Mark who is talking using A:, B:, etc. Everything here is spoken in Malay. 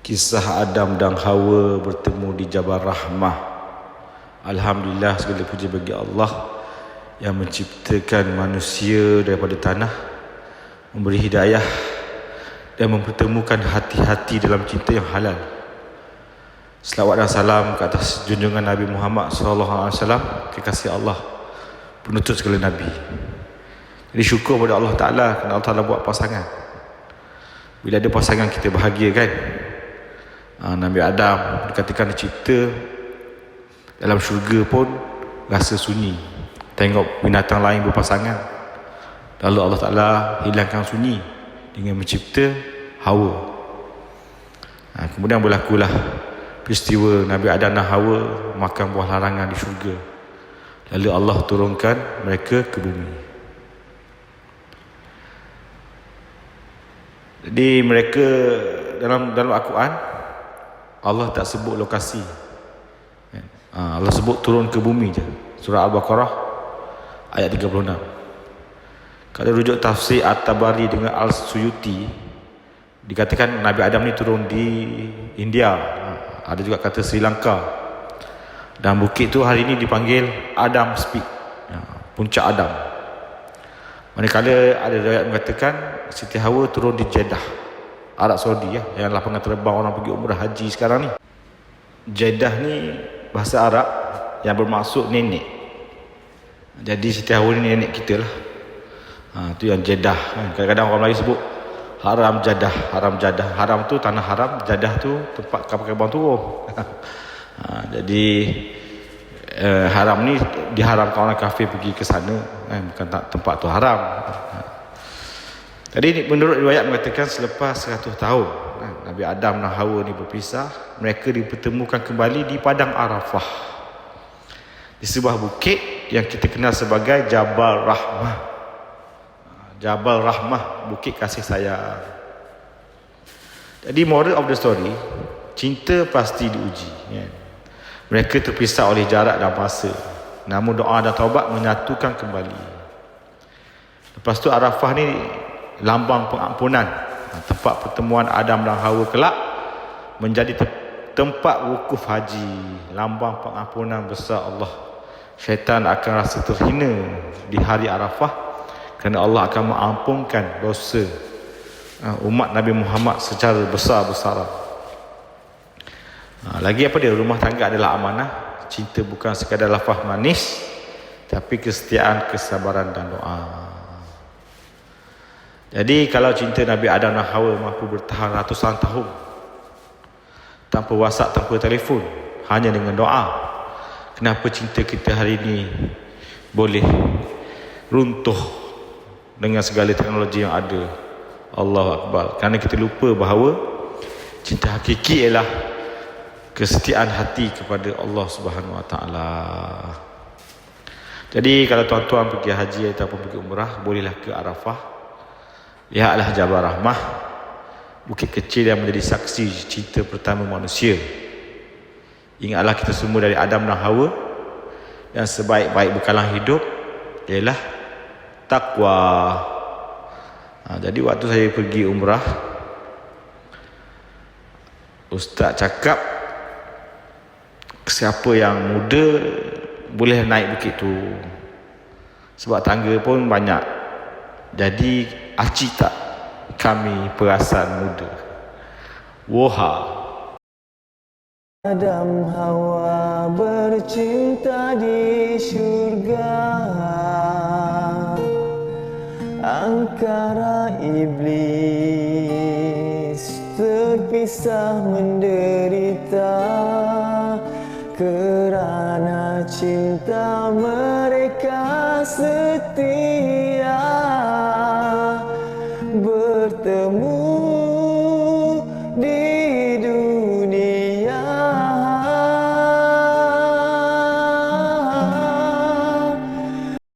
A: Kisah Adam dan Hawa bertemu di Jabal Rahmah. Alhamdulillah, segala puji bagi Allah yang menciptakan manusia daripada tanah, memberi hidayah dan mempertemukan hati-hati dalam cinta yang halal. Selawat dan salam ke atas junjungan Nabi Muhammad SAW, kekasih Allah, penutup segala Nabi. Jadi syukur kepada Allah Ta'ala kerana Allah Ta'ala buat pasangan. Bila ada pasangan kita bahagia kan. Nabi Adam dikatakan dicipta dalam syurga pun rasa sunyi, tengok binatang lain berpasangan. Lalu Allah Ta'ala hilangkan sunyi dengan mencipta Hawa. Kemudian berlakulah peristiwa Nabi Adam dan Hawa makan buah larangan di syurga. Lalu Allah turunkan mereka ke bumi. Jadi mereka dalam Al-Quran Allah tak sebut lokasi. Allah sebut turun ke bumi je. Surah Al-Baqarah ayat 36. Kalau rujuk tafsir At-Tabari dengan Al-Suyuti, dikatakan Nabi Adam ni turun di India. Ada juga kata Sri Lanka. Dan bukit tu hari ni dipanggil Adam Peak, puncak Adam. Manakala ada riwayat mengatakan Siti Hawa turun di Jeddah, Arab Saudi, yang lapangan terbang orang pergi umrah haji sekarang ni. Jeddah ni bahasa Arab yang bermaksud nenek. Jadi Siti Hawa ni nenek kita lah. Tu yang Jeddah kan. Kadang-kadang orang Melayu sebut haram jadah, haram jadah. Haram tu tanah haram, jadah tu tempat kapal-kapal turun. Jadi haram ni diharamkan orang kafir pergi ke sana kan, bukan tempat tu haram. Jadi menurut riwayat mengatakan selepas 100 tahun Nabi Adam dan Hawa ni berpisah, mereka dipertemukan kembali di Padang Arafah, di sebuah bukit yang kita kenal sebagai Jabal Rahmah. Jabal Rahmah, bukit kasih sayang. Jadi moral of the story, cinta pasti diuji kan? Mereka terpisah oleh jarak dan masa, namun doa dan taubat menyatukan kembali. Lepas tu Arafah ni lambang pengampunan, tempat pertemuan Adam dan Hawa kelak menjadi tempat wukuf haji, lambang pengampunan besar Allah. Syaitan akan rasa terhina di hari Arafah kerana Allah akan mengampunkan dosa umat Nabi Muhammad secara besar-besaran. Lagi apa dia, rumah tangga adalah amanah. Cinta bukan sekadar lafaz manis, tapi kesetiaan, kesabaran dan doa. Jadi kalau cinta Nabi Adam dan Hawa mampu bertahan ratusan tahun tanpa WhatsApp, tanpa telefon, hanya dengan doa, kenapa cinta kita hari ini boleh runtuh dengan segala teknologi yang ada? Allahu Akbar. Kerana kita lupa bahawa cinta hakiki ialah kesetiaan hati kepada Allah Subhanahu Wa Taala. Jadi kalau tuan-tuan pergi haji ataupun pergi umrah, bolehlah ke Arafah. Lihatlah Jabal Rahmah, bukit kecil yang menjadi saksi cinta pertama manusia. Ingatlah kita semua dari Adam dan Hawa, yang sebaik-baik bekalan hidup ialah takwa. Jadi waktu saya pergi umrah, Ustaz cakap siapa yang muda boleh naik bukit tu, sebab tangga pun banyak. Jadi acik tak kami perasan muda. Woha.
B: Adam Hawa bercinta di syurga, angkara iblis terpisah menderita kerana cinta mereka setia. Bertemu di